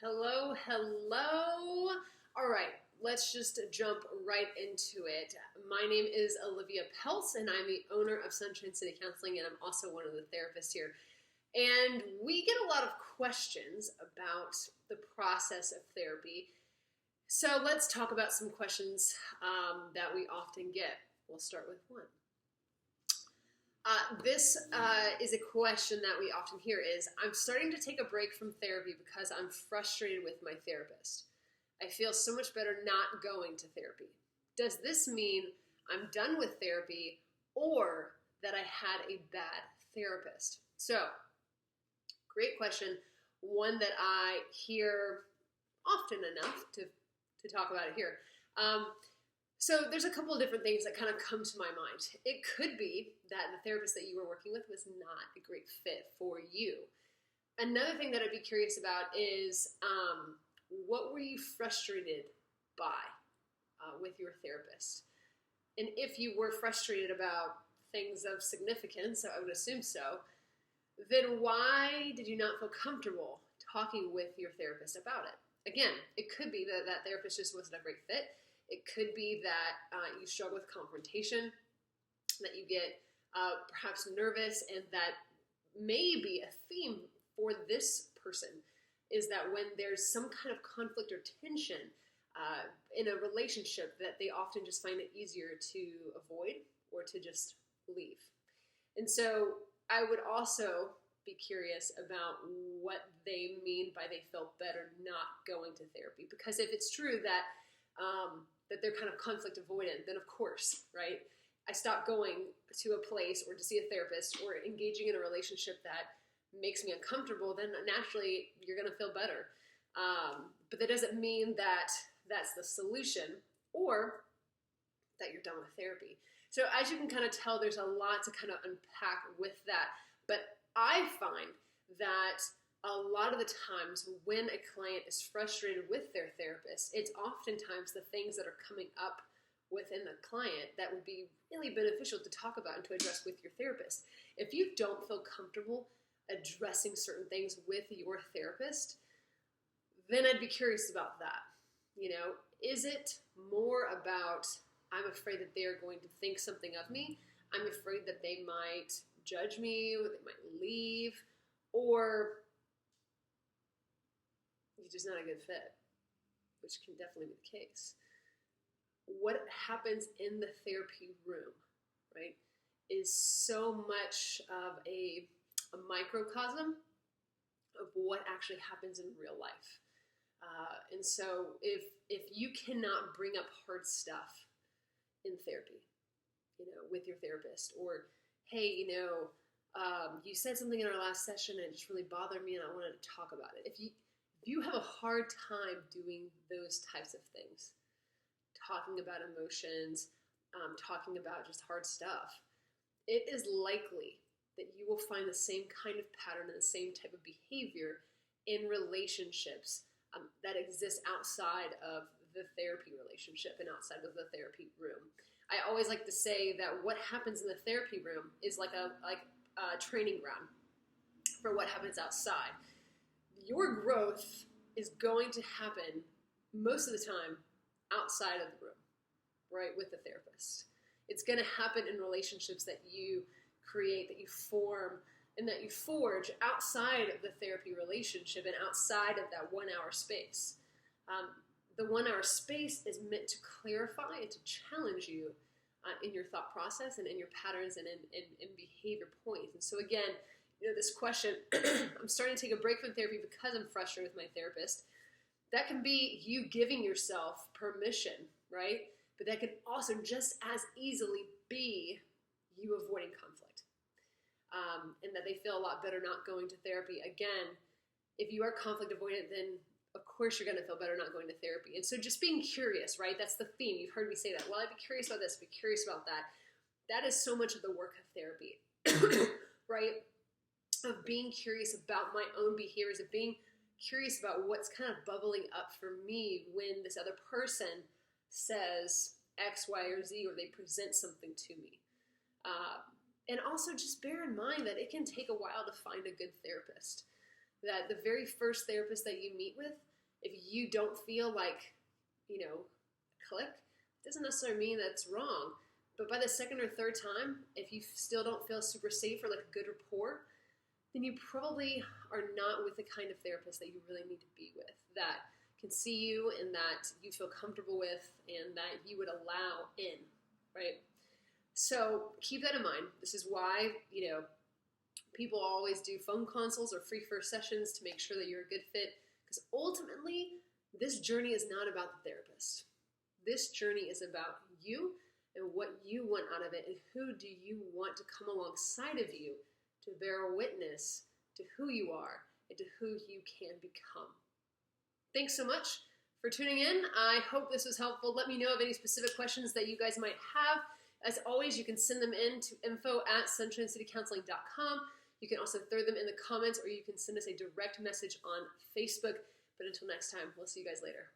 Hello, hello. All right, let's just jump right into it. My name is Olivia Peltz, and I'm the owner of Sunshine City Counseling, and I'm also one of the therapists here. And we get a lot of questions about the process of therapy. So let's talk about some questions that we often get. We'll start with one. This is a question that we often hear is, I'm starting to take a break from therapy because I'm frustrated with my therapist. I feel so much better not going to therapy. Does this mean I'm done with therapy or that I had a bad therapist? So, great question. One that I hear often enough to talk about it here. So there's a couple of different things that kind of come to my mind. It could be that the therapist that you were working with was not a great fit for you. Another thing that I'd be curious about is what were you frustrated by with your therapist? And if you were frustrated about things of significance, I would assume so, then why did you not feel comfortable talking with your therapist about it? Again, it could be that that therapist just wasn't a great fit. It could be that you struggle with confrontation, that you get perhaps nervous, and that may be a theme for this person is that when there's some kind of conflict or tension in a relationship, that they often just find it easier to avoid or to just leave. And so I would also be curious about what they mean by they felt better not going to therapy. Because if it's true that that they're kind of conflict avoidant, then of course, right? I stop going to a place or to see a therapist or engaging in a relationship that makes me uncomfortable, then naturally you're going to feel better. But that doesn't mean that that's the solution or that you're done with therapy. So as you can kind of tell, there's a lot to kind of unpack with that. But I find that a lot of the times when a client is frustrated with their therapist, it's oftentimes the things that are coming up within the client that would be really beneficial to talk about and to address with your therapist. If you don't feel comfortable addressing certain things with your therapist, then I'd be curious about that. You know, is it more about, I'm afraid that they're going to think something of me, I'm afraid that they might judge me, or they might leave, or you're just not a good fit, which can definitely be the case. What happens in the therapy room, right, is so much of a microcosm of what actually happens in real life. And so if you cannot bring up hard stuff in therapy, you know, with your therapist, or, hey, you know, you said something in our last session and it just really bothered me and I wanted to talk about it. If you have a hard time doing those types of things, talking about emotions, talking about just hard stuff, it is likely that you will find the same kind of pattern and the same type of behavior in relationships that exist outside of the therapy relationship and outside of the therapy room. I always like to say that what happens in the therapy room is like a training ground for what happens outside. Your growth is going to happen most of the time outside of the room, right, with the therapist. It's going to happen in relationships that you create, that you form, and that you forge outside of the therapy relationship and outside of that 1 hour space. The 1 hour space is meant to clarify and to challenge you in your thought process and in your patterns and in behavior points. And so again, you know, this question, I'm starting to take a break from therapy because I'm frustrated with my therapist. That can be you giving yourself permission, right? But that can also just as easily be you avoiding conflict. And that they feel a lot better not going to therapy. Again, if you are conflict avoidant, then of course you're going to feel better not going to therapy. And so just being curious, right? That's the theme. You've heard me say that. Well, I'd be curious about this, be curious about that. That is so much of the work of therapy, right? Of being curious about my own behaviors, of being curious about what's kind of bubbling up for me when this other person says X, Y, or Z, or they present something to me. And also just bear in mind that it can take a while to find a good therapist. that the very first therapist that you meet with, if you don't feel like, click, it doesn't necessarily mean that's wrong. But by the second or third time, if you still don't feel super safe or like a good rapport, then you probably are not with the kind of therapist that you really need to be with, that can see you and that you feel comfortable with and that you would allow in, right? So keep that in mind. This is why, people always do phone consults or free first sessions to make sure that you're a good fit, because ultimately, this journey is not about the therapist. This journey is about you and what you want out of it, and who do you want to come alongside of you to bear witness to who you are and to who you can become. Thanks so much for tuning in. I hope this was helpful. Let me know of any specific questions that you guys might have. As always, you can send them in to info@sunshineCityCounseling.com. You can also throw them in the comments, or you can send us a direct message on Facebook. But until next time, we'll see you guys later.